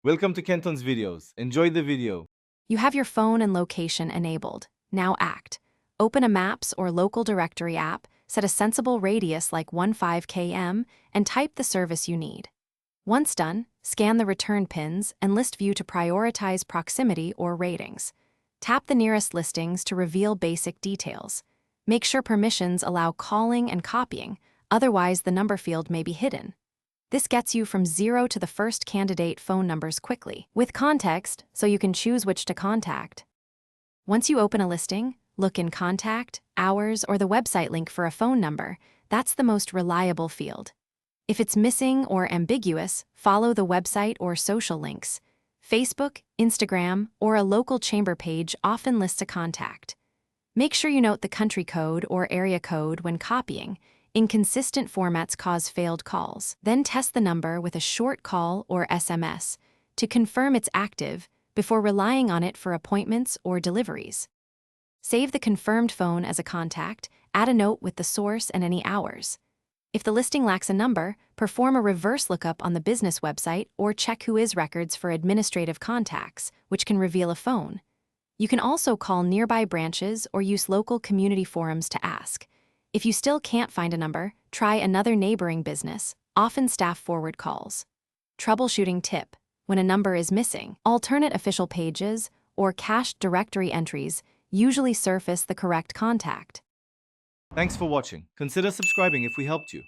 Welcome to Kenton's videos. Enjoy the video. You have your phone and location enabled. Now act. Open a Maps or local directory app, set a sensible radius like 15 km, and type the service you need. Once done, scan the return pins and list view to prioritize proximity or ratings. Tap the nearest listings to reveal basic details. Make sure permissions allow calling and copying, otherwise the number field may be hidden. This gets you from 0 to the first candidate phone numbers quickly, with context so you can choose which to contact. Once you open a listing, look in Contact, Hours, or the website link for a phone number. That's the most reliable field. If it's missing or ambiguous, follow the website or social links. Facebook, Instagram, or a local chamber page often lists a contact. Make sure you note the country code or area code when copying. Inconsistent formats cause failed calls. Then test the number with a short call or SMS to confirm it's active before relying on it for appointments or deliveries. Save the confirmed phone as a contact, add a note with the source and any hours. If the listing lacks a number, perform a reverse lookup on the business website or check Who Is records for administrative contacts, which can reveal a phone. You can also call nearby branches or use local community forums to ask. If you still can't find a number, try another neighboring business, often staff forward calls. Troubleshooting tip: when a number is missing, alternate official pages or cached directory entries usually surface the correct contact. Thanks for watching. Consider subscribing if we helped you.